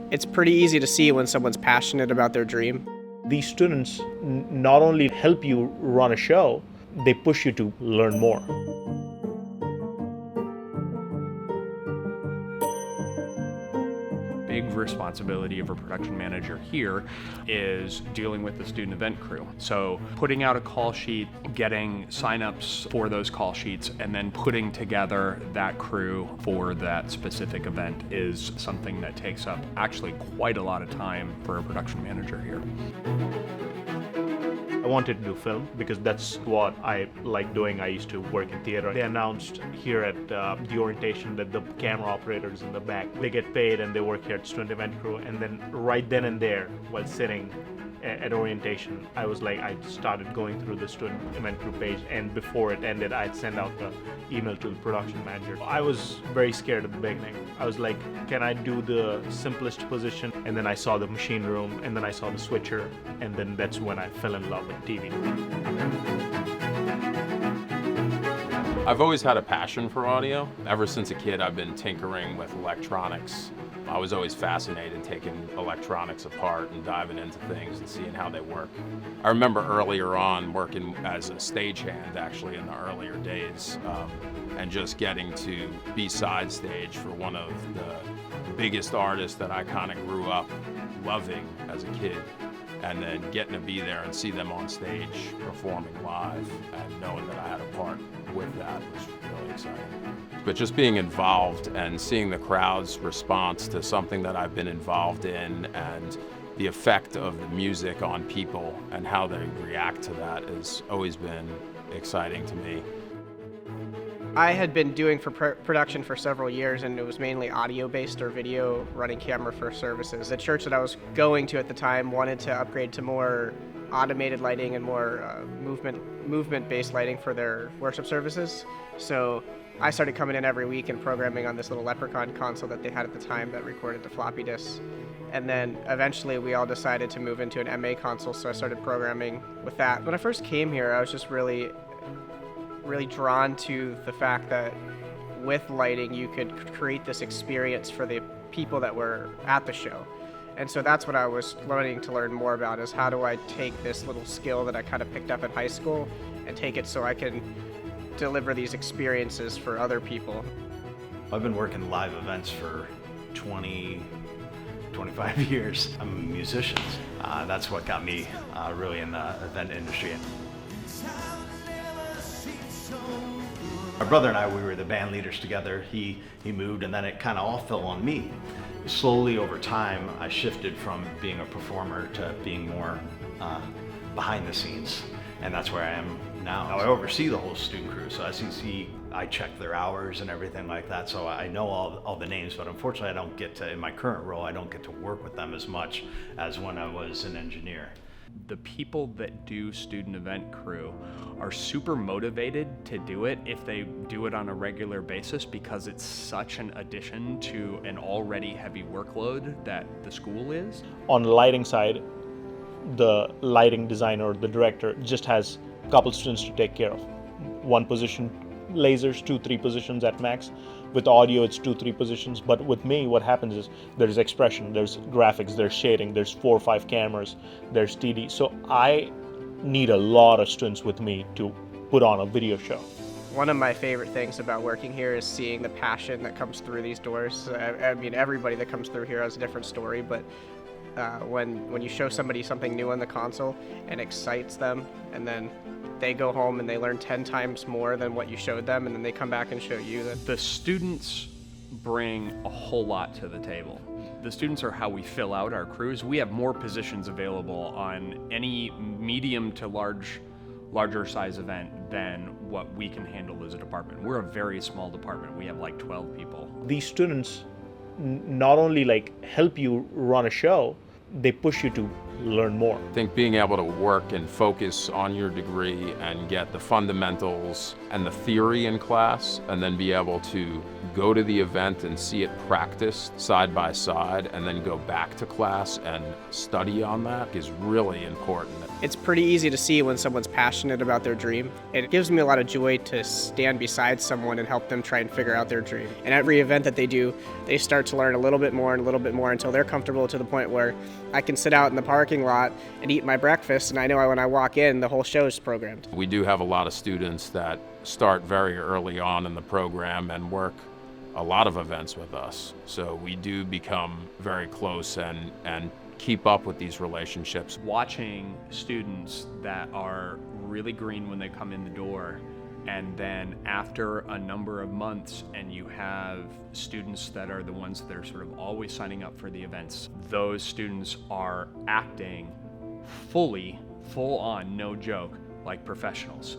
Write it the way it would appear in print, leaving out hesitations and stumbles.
It's pretty easy to see when someone's passionate about their dream. These students not only help you run a show, they push you to learn more. Big responsibility of a production manager here is dealing with the student event crew. So putting out a call sheet, getting signups for those call sheets, and then putting together that crew for that specific event is something that takes up actually quite a lot of time for a production manager here. I wanted to do film because that's what I like doing. I used to work in theater. They announced here at the orientation that the camera operators in the back, they get paid and they work here at Student Event Crew. And then right then and there, while sitting at orientation, I started going through the Student Event Crew page, and before it ended, I'd send out the email to the production manager. I was very scared at the beginning. I was like, can I do the simplest position? And then I saw the machine room, and then I saw the switcher, and then that's when I fell in love with TV. I've always had a passion for audio. Ever since a kid, I've been tinkering with electronics. I was always fascinated taking electronics apart and diving into things and seeing how they work. I remember earlier on working as a stagehand, actually, in the earlier days, and just getting to be side stage for one of the biggest artists that I kind of grew up loving as a kid, and then getting to be there and see them on stage performing live and knowing that I had a part with that was really exciting. But just being involved and seeing the crowd's response to something that I've been involved in, and the effect of the music on people and how they react to that has always been exciting to me. I had been doing production for several years, and it was mainly audio-based or video running camera for services. The church that I was going to at the time wanted to upgrade to more automated lighting and more movement-based lighting for their worship services. So I started coming in every week and programming on this little Leprechaun console that they had at the time that recorded the floppy disks. And then eventually we all decided to move into an MA console, so I started programming with that. When I first came here, I was just really drawn to the fact that with lighting you could create this experience for the people that were at the show. And so that's what I was learning to learn more about, is how do I take this little skill that I kind of picked up in high school and take it so I can deliver these experiences for other people. I've been working live events for 25 years. I'm a musician. That's what got me really in the event industry. My brother and I, we were the band leaders together. He moved, and then it kind of all fell on me. Slowly over time, I shifted from being a performer to being more behind the scenes, and that's where I am now. I oversee the whole student crew, so SEC, I check their hours and everything like that, so I know all the names, but unfortunately I don't get to, in my current role, I don't get to work with them as much as when I was an engineer. The people that do student event crew are super motivated to do it if they do it on a regular basis, because it's such an addition to an already heavy workload that the school is. On the lighting side, the lighting designer, the director, just has a couple students to take care of. One position, lasers, 2-3 positions at max. With audio, it's 2-3 positions. But with me, what happens is there's expression, there's graphics, there's shading, there's 4 or 5 cameras, there's TD. So I need a lot of students with me to put on a video show. One of my favorite things about working here is seeing the passion that comes through these doors. I mean, everybody that comes through here has a different story, but when you show somebody something new on the console and excites them, and then they go home and they learn 10 times more than what you showed them, and then they come back and show you that. The students bring a whole lot to the table. The students are how we fill out our crews. We have more positions available on any medium to larger size event than what we can handle as a department. We're a very small department. We have like 12 people. These students not only help you run a show, they push you to learn more. I think being able to work and focus on your degree and get the fundamentals and the theory in class, and then be able to go to the event and see it practiced side by side, and then go back to class and study on that is really important. It's pretty easy to see when someone's passionate about their dream. It gives me a lot of joy to stand beside someone and help them try and figure out their dream. And every event that they do, they start to learn a little bit more and a little bit more until they're comfortable to the point where I can sit out in the parking lot and eat my breakfast, and I know when I walk in, the whole show is programmed. We do have a lot of students that start very early on in the program and work a lot of events with us. So we do become very close and keep up with these relationships. Watching students that are really green when they come in the door, and then after a number of months, and you have students that are the ones that are sort of always signing up for the events, those students are acting full on, no joke, like professionals.